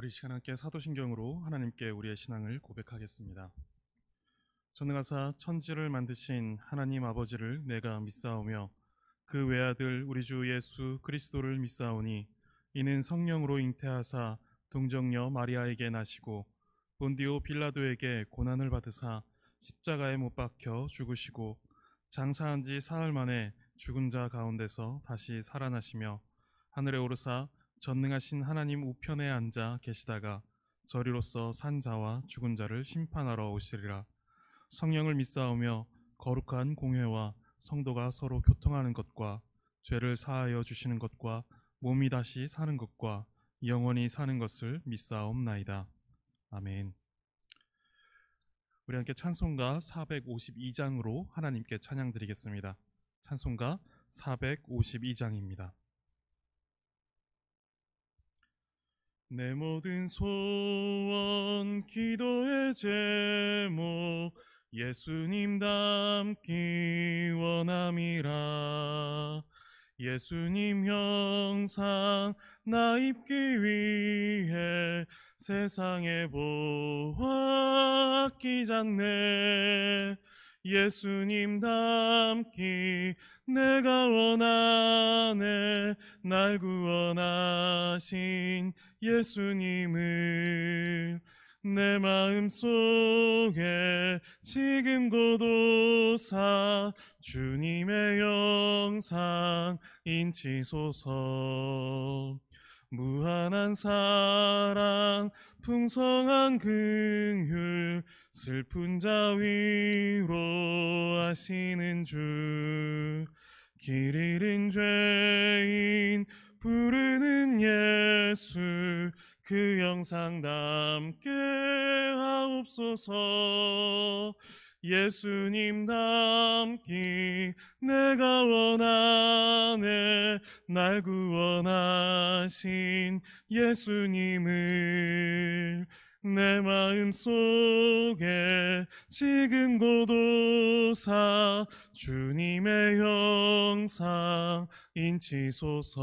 우리 시간 함께 사도신경으로 하나님께 우리의 신앙을 고백하겠습니다. 전능하사 천지를 만드신 하나님 아버지를 내가 믿사오며 그 외아들 우리 주 예수 그리스도를 믿사오니 이는 성령으로 잉태하사 동정녀 마리아에게 나시고 본디오 빌라도에게 고난을 받으사 십자가에 못 박혀 죽으시고 장사한 지 사흘 만에 죽은 자 가운데서 다시 살아나시며 하늘에 오르사 전능하신 하나님 우편에 앉아 계시다가 저리로서 산 자와 죽은 자를 심판하러 오시리라. 성령을 믿사오며 거룩한 공회와 성도가 서로 교통하는 것과 죄를 사하여 주시는 것과 몸이 다시 사는 것과 영원히 사는 것을 믿사옵나이다. 아멘. 우리 함께 찬송가 452장으로 하나님께 찬양 드리겠습니다. 찬송가 452장입니다. 내 모든 소원 기도의 제목 예수님 닮기 원함이라. 예수님 형상 나 입기 위해 세상에 보아 아끼잖네. 예수님 닮기 내가 원하네. 날 구원하신 예수님을 내 마음속에 지금 고도사 주님의 영상 인치소서. 무한한 사랑 풍성한 긍휼 슬픈 자 위로하시는 주. 길 잃은 죄인 부르는 예수 그 영상 담게 하옵소서. 예수님 닮기 내가 원하네. 날 구원하신 예수님을 내 마음속에 지금 고도사 주님의 형상 인치소서.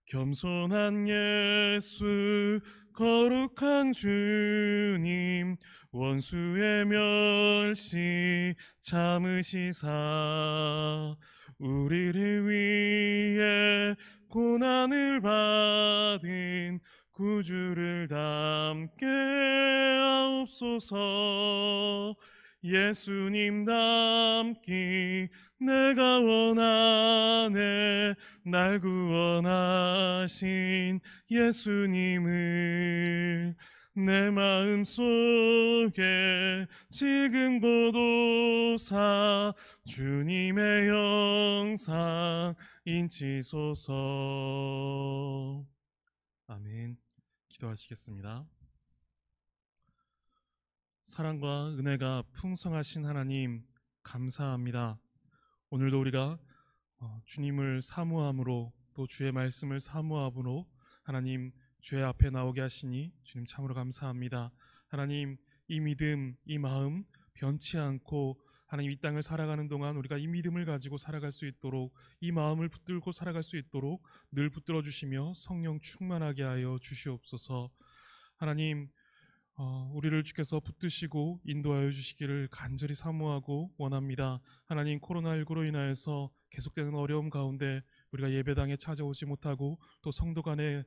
겸손한 예수 거룩한 주님 원수의 멸시 참으시사 우리를 위해 고난을 받은 구주를 닮게 하옵소서. 예수님 닮기 내가 원하네. 날 구원하신 예수님을 내 마음속에 지금 고도사 주님의 형상 인치소서. 아멘. 기도하시겠습니다. 사랑과 은혜가 풍성하신 하나님 감사합니다. 오늘도 우리가 주님을 사모함으로 또 주의 말씀을 사모함으로 하나님 주의 앞에 나오게 하시니 주님 참으로 감사합니다. 하나님 이 믿음 이 마음 변치 않고 하나님 이 땅을 살아가는 동안 우리가 이 믿음을 가지고 살아갈 수 있도록 이 마음을 붙들고 살아갈 수 있도록 늘 붙들어 주시며 성령 충만하게 하여 주시옵소서. 하나님 우리를 주께서 붙드시고 인도하여 주시기를 간절히 사모하고 원합니다. 하나님 코로나19로 인하여서 계속되는 어려움 가운데 우리가 예배당에 찾아오지 못하고 또 성도 간의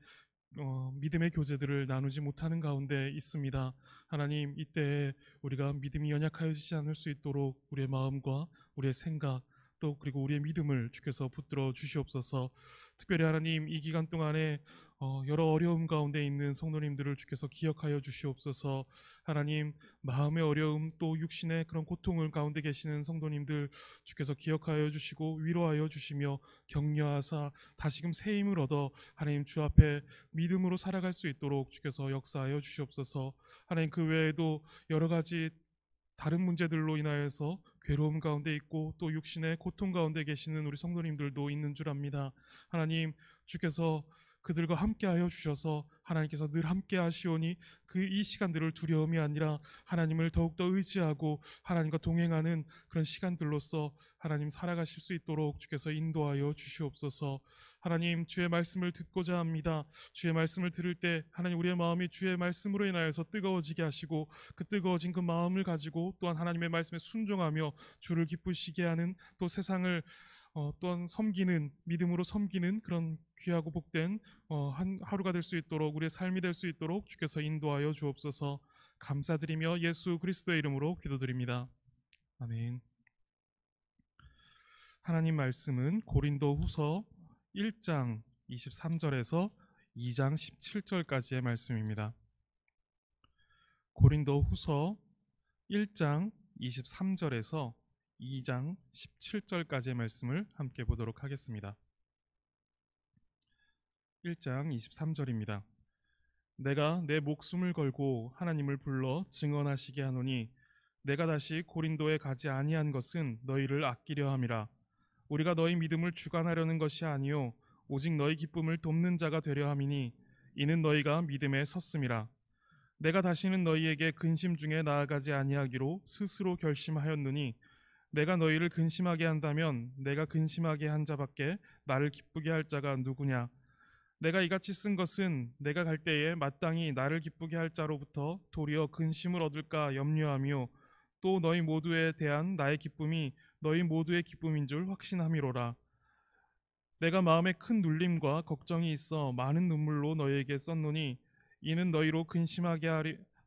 믿음의 교제들을 나누지 못하는 가운데 있습니다. 하나님 이때에 우리가 믿음이 연약하여지지 않을 수 있도록 우리의 마음과 우리의 생각 또 그리고 우리의 믿음을 주께서 붙들어 주시옵소서. 특별히 하나님 이 기간 동안에 여러 어려움 가운데 있는 성도님들을 주께서 기억하여 주시옵소서. 하나님 마음의 어려움 또 육신의 그런 고통을 가운데 계시는 성도님들 주께서 기억하여 주시고 위로하여 주시며 격려하사 다시금 새 힘을 얻어 하나님 주 앞에 믿음으로 살아갈 수 있도록 주께서 역사하여 주시옵소서. 하나님 그 외에도 여러 가지 다른 문제들로 인하여서 괴로움 가운데 있고 또 육신의 고통 가운데 계시는 우리 성도님들도 있는 줄 압니다. 하나님 주께서 그들과 함께하여 주셔서 하나님께서 늘 함께하시오니 그 이 시간들을 두려움이 아니라 하나님을 더욱더 의지하고 하나님과 동행하는 그런 시간들로서 하나님 살아가실 수 있도록 주께서 인도하여 주시옵소서. 하나님, 주의 말씀을 듣고자 합니다. 주의 말씀을 들을 때 하나님, 우리의 마음이 주의 말씀으로 인하여서 뜨거워지게 하시고 그 뜨거워진 그 마음을 가지고 또한 하나님의 말씀에 순종하며 주를 기쁘시게 하는, 또 세상을 또한 섬기는, 믿음으로 섬기는 그런 귀하고 복된 한 하루가 될 수 있도록, 우리의 삶이 될 수 있도록 주께서 인도하여 주옵소서. 감사드리며 예수 그리스도의 이름으로 기도드립니다. 아멘. 하나님 말씀은 고린도후서 1장 23절에서 2장 17절까지의 말씀입니다. 고린도후서 1장 23절에서 2장 17절까지의 말씀을 함께 보도록 하겠습니다. 1장 23절입니다. 내가 내 목숨을 걸고 하나님을 불러 증언하시게 하노니 내가 다시 고린도에 가지 아니한 것은 너희를 아끼려 함이라. 우리가 너희 믿음을 주관하려는 것이 아니요 오직 너희 기쁨을 돕는 자가 되려 함이니 이는 너희가 믿음에 섰음이라. 내가 다시는 너희에게 근심 중에 나아가지 아니하기로 스스로 결심하였느니 내가 너희를 근심하게 한다면 내가 근심하게 한 자밖에 나를 기쁘게 할 자가 누구냐. 내가 이같이 쓴 것은 내가 갈 때에 마땅히 나를 기쁘게 할 자로부터 도리어 근심을 얻을까 염려하며 또 너희 모두에 대한 나의 기쁨이 너희 모두의 기쁨인 줄 확신함이로라. 내가 마음에 큰 눌림과 걱정이 있어 많은 눈물로 너희에게 썼노니 이는 너희로 근심하게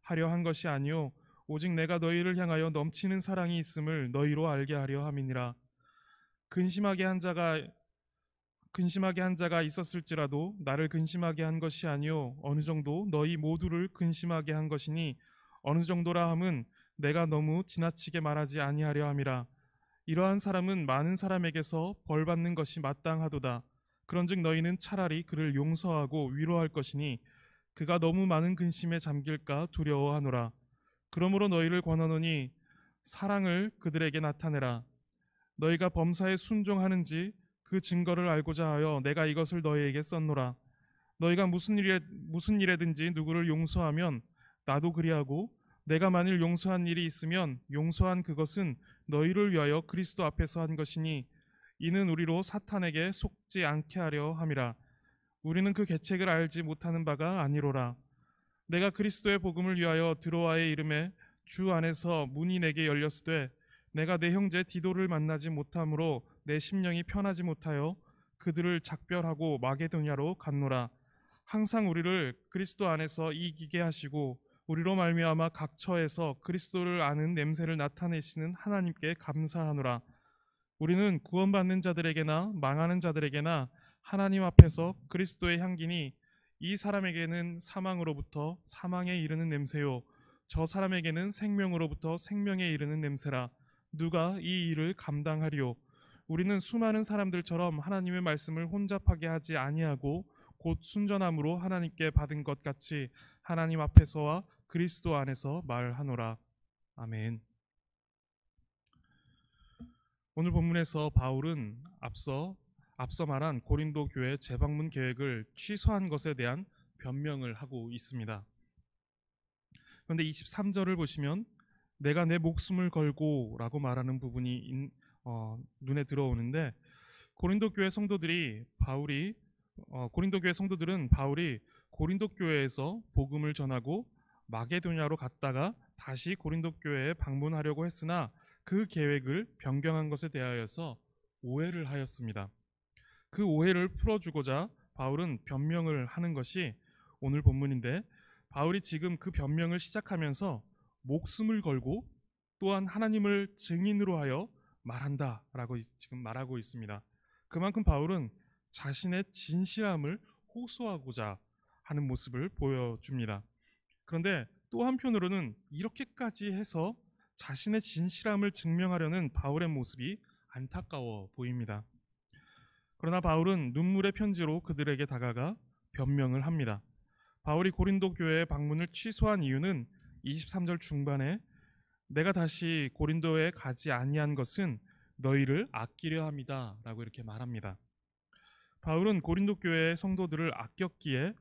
하려 한 것이 아니요 오직 내가 너희를 향하여 넘치는 사랑이 있음을 너희로 알게 하려 함이니라. 근심하게 한 자가 있었을지라도 나를 근심하게 한 것이 아니요 어느 정도 너희 모두를 근심하게 한 것이니 어느 정도라 함은 내가 너무 지나치게 말하지 아니하려 함이라. 이러한 사람은 많은 사람에게서 벌 받는 것이 마땅하도다. 그런즉 너희는 차라리 그를 용서하고 위로할 것이니 그가 너무 많은 근심에 잠길까 두려워하노라. 그러므로 너희를 권하노니 사랑을 그들에게 나타내라. 너희가 범사에 순종하는지 그 증거를 알고자 하여 내가 이것을 너희에게 썼노라. 너희가 무슨 일에든지 누구를 용서하면 나도 그리하고 내가 만일 용서한 일이 있으면 용서한 그것은 너희를 위하여 그리스도 앞에서 한 것이니 이는 우리로 사탄에게 속지 않게 하려 함이라. 우리는 그 계책을 알지 못하는 바가 아니로라. 내가 그리스도의 복음을 위하여 드로아의 이름에 주 안에서 문이 내게 열렸으되 내가 내 형제 디도를 만나지 못함으로 내 심령이 편하지 못하여 그들을 작별하고 마게도냐로 갔노라. 항상 우리를 그리스도 안에서 이기게 하시고 우리로 말미암아 각 처에서 그리스도를 아는 냄새를 나타내시는 하나님께 감사하노라. 우리는 구원받는 자들에게나 망하는 자들에게나 하나님 앞에서 그리스도의 향기니 이 사람에게는 사망으로부터 사망에 이르는 냄새요 저 사람에게는 생명으로부터 생명에 이르는 냄새라. 누가 이 일을 감당하리요. 우리는 수많은 사람들처럼 하나님의 말씀을 혼잡하게 하지 아니하고 곧 순전함으로 하나님께 받은 것 같이 하나님 앞에서와 그리스도 안에서 말하노라. 아멘. 오늘 본문에서 바울은 앞서 말한 고린도 교회 재방문 계획을 취소한 것에 대한 변명을 하고 있습니다. 그런데 23절을 보시면 내가 내 목숨을 걸고 라고 말하는 부분이 눈에 들어오는데 고린도 교회 성도들은 바울이 고린도 교회에서 복음을 전하고 마게도냐로 갔다가 다시 고린도 교회에 방문하려고 했으나 그 계획을 변경한 것에 대하여서 오해를 하였습니다. 그 오해를 풀어주고자 바울은 변명을 하는 것이 오늘 본문인데 바울이 지금 그 변명을 시작하면서 목숨을 걸고 또한 하나님을 증인으로 하여 말한다라고 지금 말하고 있습니다. 그만큼 바울은 자신의 진실함을 호소하고자 하는 모습을 보여줍니다. 그런데 또 한편으로는 이렇게까지 해서 자신의 진실함을 증명하려는 바울의 모습이 안타까워 보입니다. 그러나 바울은 눈물의 편지로 그들에게 다가가 변명을 합니다. 바울이 고린도 교회의 방문을 취소한 이유는 23절 중반에 내가 다시 고린도에 가지 아니한 것은 너희를 아끼려 함이다 라고 이렇게 말합니다. 바울은 고린도 교회의 성도들을 아꼈기에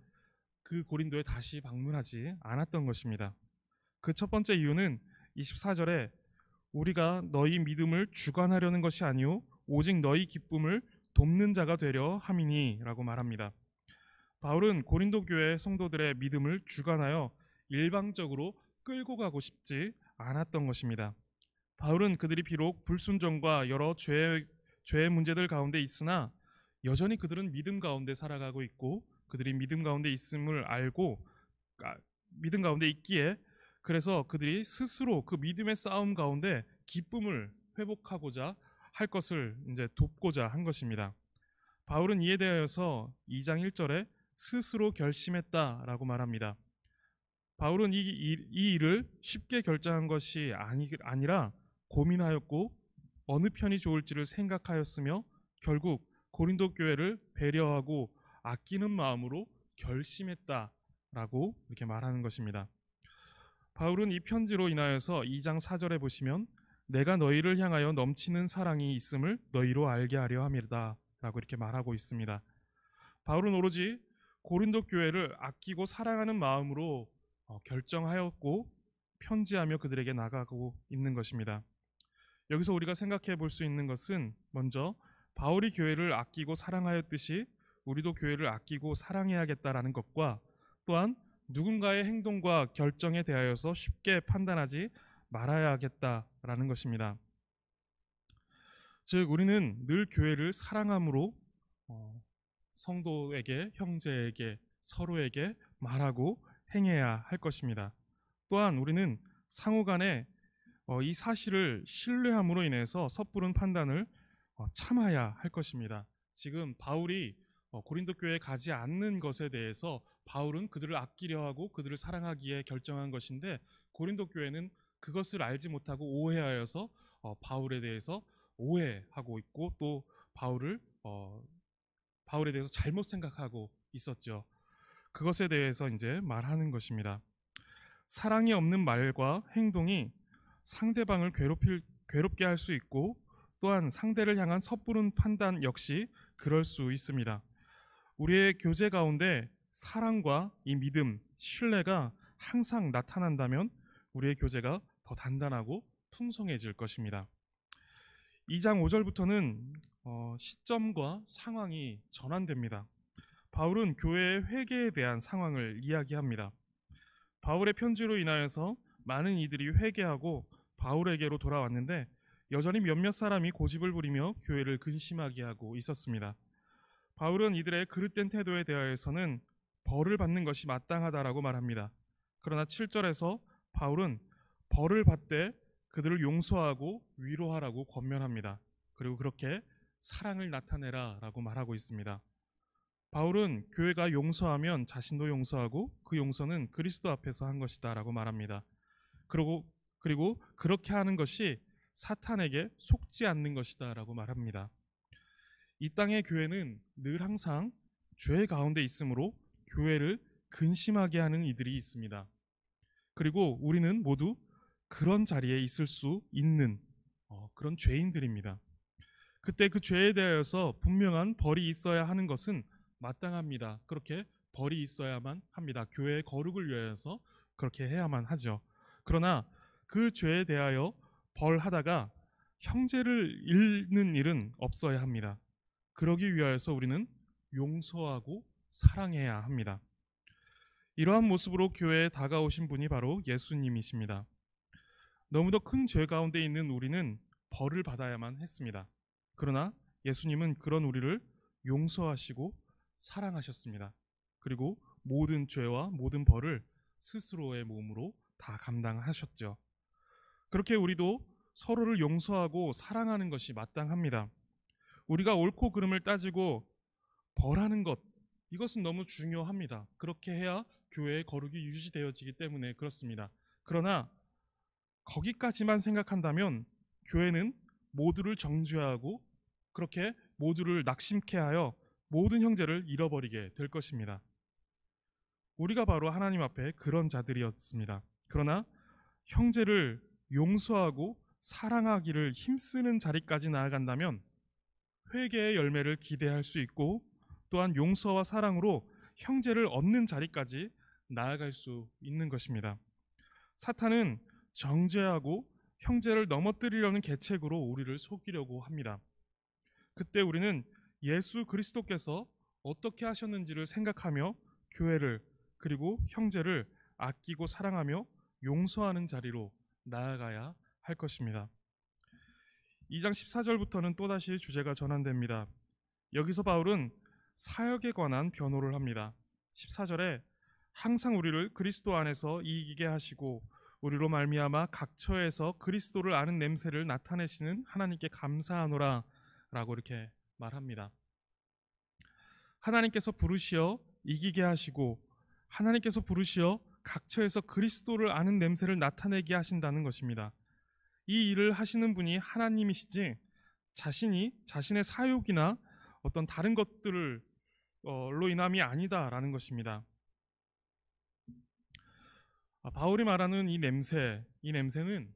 그 고린도에 다시 방문하지 않았던 것입니다. 그 첫 번째 이유는 24절에 우리가 너희 믿음을 주관하려는 것이 아니요 오직 너희 기쁨을 돕는 자가 되려 함이니라고 말합니다. 바울은 고린도 교회 성도들의 믿음을 주관하여 일방적으로 끌고 가고 싶지 않았던 것입니다. 바울은 그들이 비록 불순종과 여러 죄의 문제들 가운데 있으나 여전히 그들은 믿음 가운데 살아가고 있고 그들이 믿음 가운데 있음을 알고 믿음 가운데 있기에 그래서 그들이 스스로 그 믿음의 싸움 가운데 기쁨을 회복하고자 할 것을 이제 돕고자 한 것입니다. 바울은 이에 대하여서 2장 1절에 스스로 결심했다라고 말합니다. 바울은 이 일을 쉽게 결정한 것이 아니라 고민하였고 어느 편이 좋을지를 생각하였으며 결국 고린도 교회를 배려하고 아끼는 마음으로 결심했다라고 이렇게 말하는 것입니다. 바울은 이 편지로 인하여서 2장 4절에 보시면 내가 너희를 향하여 넘치는 사랑이 있음을 너희로 알게 하려 함이다 라고 이렇게 말하고 있습니다. 바울은 오로지 고린도 교회를 아끼고 사랑하는 마음으로 결정하였고 편지하며 그들에게 나가고 있는 것입니다. 여기서 우리가 생각해 볼 수 있는 것은 먼저 바울이 교회를 아끼고 사랑하였듯이 우리도 교회를 아끼고 사랑해야겠다라는 것과 또한 누군가의 행동과 결정에 대하여서 쉽게 판단하지 말아야겠다라는 것입니다. 즉 우리는 늘 교회를 사랑함으로 성도에게, 형제에게, 서로에게 말하고 행해야 할 것입니다. 또한 우리는 상호간에 이 사실을 신뢰함으로 인해서 섣부른 판단을 참아야 할 것입니다. 지금 바울이 고린도 교회에 가지 않는 것에 대해서 바울은 그들을 아끼려 하고 그들을 사랑하기에 결정한 것인데 고린도 교회는 그것을 알지 못하고 오해하여서 바울에 대해서 오해하고 있고 또 바울에 대해서 잘못 생각하고 있었죠. 그것에 대해서 이제 말하는 것입니다. 사랑이 없는 말과 행동이 상대방을 괴롭게 할 수 있고 또한 상대를 향한 섣부른 판단 역시 그럴 수 있습니다. 우리의 교제 가운데 사랑과 이 믿음, 신뢰가 항상 나타난다면 우리의 교제가 더 단단하고 풍성해질 것입니다. 2장 5절부터는 시점과 상황이 전환됩니다. 바울은 교회의 회개에 대한 상황을 이야기합니다. 바울의 편지로 인하여서 많은 이들이 회개하고 바울에게로 돌아왔는데 여전히 몇몇 사람이 고집을 부리며 교회를 근심하게 하고 있었습니다. 바울은 이들의 그릇된 태도에 대하여서는 벌을 받는 것이 마땅하다라고 말합니다. 그러나 7절에서 바울은 벌을 받되 그들을 용서하고 위로하라고 권면합니다. 그리고 그렇게 사랑을 나타내라 라고 말하고 있습니다. 바울은 교회가 용서하면 자신도 용서하고 그 용서는 그리스도 앞에서 한 것이다 라고 말합니다. 그리고 그렇게 하는 것이 사탄에게 속지 않는 것이다 라고 말합니다. 이 땅의 교회는 늘 항상 죄 가운데 있으므로 교회를 근심하게 하는 이들이 있습니다. 그리고 우리는 모두 그런 자리에 있을 수 있는 그런 죄인들입니다. 그때 그 죄에 대하여서 분명한 벌이 있어야 하는 것은 마땅합니다. 그렇게 벌이 있어야만 합니다. 교회의 거룩을 위하여서 그렇게 해야만 하죠. 그러나 그 죄에 대하여 벌하다가 형제를 잃는 일은 없어야 합니다. 그러기 위하여서 우리는 용서하고 사랑해야 합니다. 이러한 모습으로 교회에 다가오신 분이 바로 예수님이십니다. 너무도 큰 죄 가운데 있는 우리는 벌을 받아야만 했습니다. 그러나 예수님은 그런 우리를 용서하시고 사랑하셨습니다. 그리고 모든 죄와 모든 벌을 스스로의 몸으로 다 감당하셨죠. 그렇게 우리도 서로를 용서하고 사랑하는 것이 마땅합니다. 우리가 옳고 그름을 따지고 벌하는 것, 이것은 너무 중요합니다. 그렇게 해야 교회의 거룩이 유지되어지기 때문에 그렇습니다. 그러나 거기까지만 생각한다면 교회는 모두를 정죄하고 그렇게 모두를 낙심케 하여 모든 형제를 잃어버리게 될 것입니다. 우리가 바로 하나님 앞에 그런 자들이었습니다. 그러나 형제를 용서하고 사랑하기를 힘쓰는 자리까지 나아간다면 회개의 열매를 기대할 수 있고 또한 용서와 사랑으로 형제를 얻는 자리까지 나아갈 수 있는 것입니다. 사탄은 정죄하고 형제를 넘어뜨리려는 계책으로 우리를 속이려고 합니다. 그때 우리는 예수 그리스도께서 어떻게 하셨는지를 생각하며 교회를 그리고 형제를 아끼고 사랑하며 용서하는 자리로 나아가야 할 것입니다. 2장 14절부터는 또다시 주제가 전환됩니다. 여기서 바울은 사역에 관한 변호를 합니다. 14절에 항상 우리를 그리스도 안에서 이기게 하시고 우리로 말미암아 각 처에서 그리스도를 아는 냄새를 나타내시는 하나님께 감사하노라 라고 이렇게 말합니다. 하나님께서 부르시어 이기게 하시고 하나님께서 부르시어 각 처에서 그리스도를 아는 냄새를 나타내게 하신다는 것입니다. 이 일을 하시는 분이 하나님이시지 자신이 자신의 사욕이나 어떤 다른 것들로 인함이 아니다라는 것입니다. 바울이 말하는 이 냄새는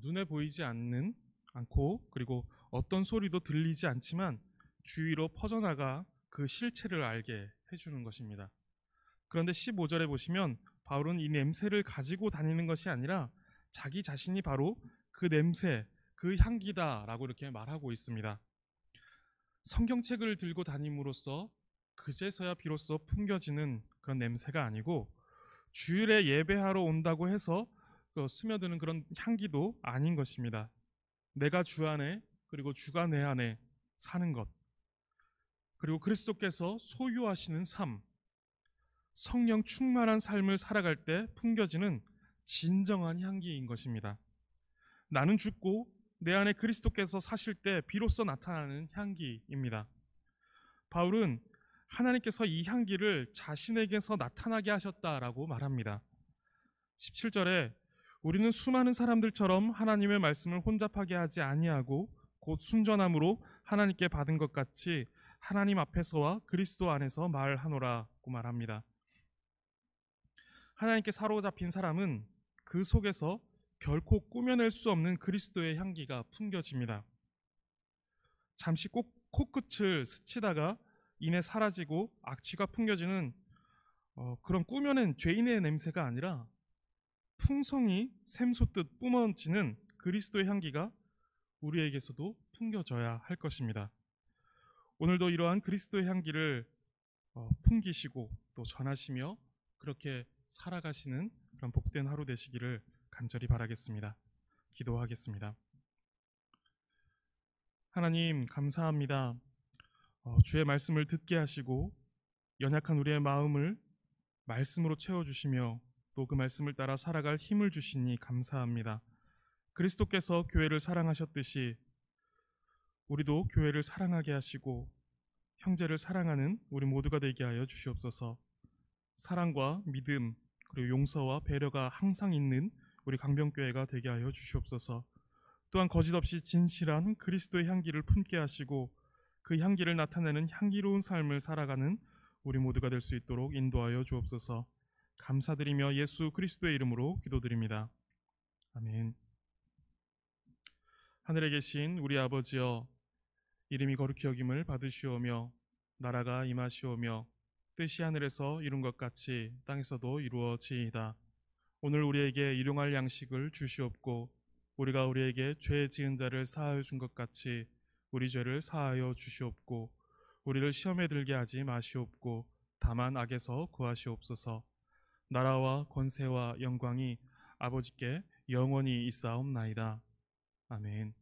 눈에 보이지 않고 그리고 어떤 소리도 들리지 않지만 주위로 퍼져나가 그 실체를 알게 해주는 것입니다. 그런데 15절에 보시면 바울은 이 냄새를 가지고 다니는 것이 아니라 자기 자신이 바로 그 냄새, 그 향기다라고 이렇게 말하고 있습니다. 성경책을 들고 다님으로써 그제서야 비로소 풍겨지는 그런 냄새가 아니고 주일에 예배하러 온다고 해서 스며드는 그런 향기도 아닌 것입니다. 내가 주 안에 그리고 주가 내 안에 사는 것, 그리고 그리스도께서 소유하시는 삶, 성령 충만한 삶을 살아갈 때 풍겨지는 진정한 향기인 것입니다. 나는 죽고 내 안에 그리스도께서 사실 때 비로소 나타나는 향기입니다. 바울은 하나님께서 이 향기를 자신에게서 나타나게 하셨다라고 말합니다. 17절에 우리는 수많은 사람들처럼 하나님의 말씀을 혼잡하게 하지 아니하고 곧 순전함으로 하나님께 받은 것 같이 하나님 앞에서와 그리스도 안에서 말하노라고 말합니다. 하나님께 사로잡힌 사람은 그 속에서 결코 꾸며낼 수 없는 그리스도의 향기가 풍겨집니다. 잠시 코끝을 스치다가 이내 사라지고 악취가 풍겨지는 그런 꾸며낸 죄인의 냄새가 아니라 풍성이 샘솟듯 뿜어지는 그리스도의 향기가 우리에게서도 풍겨져야 할 것입니다. 오늘도 이러한 그리스도의 향기를 풍기시고 또 전하시며 그렇게 살아가시는 그런 복된 하루 되시기를 간절히 바라겠습니다. 기도하겠습니다. 하나님 감사합니다. 주의 말씀을 듣게 하시고 연약한 우리의 마음을 말씀으로 채워주시며 또 그 말씀을 따라 살아갈 힘을 주시니 감사합니다. 그리스도께서 교회를 사랑하셨듯이 우리도 교회를 사랑하게 하시고 형제를 사랑하는 우리 모두가 되게 하여 주시옵소서. 사랑과 믿음 그리고 용서와 배려가 항상 있는 우리 강병교회가 되게 하여 주시옵소서. 또한 거짓없이 진실한 그리스도의 향기를 품게 하시고 그 향기를 나타내는 향기로운 삶을 살아가는 우리 모두가 될 수 있도록 인도하여 주옵소서. 감사드리며 예수 그리스도의 이름으로 기도드립니다. 아멘. 하늘에 계신 우리 아버지여, 이름이 거룩히 여김을 받으시오며 나라가 임하시오며 뜻이 하늘에서 이룬 것 같이 땅에서도 이루어지이다. 오늘 우리에게 일용할 양식을 주시옵고 우리가 우리에게 죄 지은 자를 사하여 준 것 같이 우리 죄를 사하여 주시옵고 우리를 시험에 들게 하지 마시옵고 다만 악에서 구하시옵소서. 나라와 권세와 영광이 아버지께 영원히 있사옵나이다. 아멘.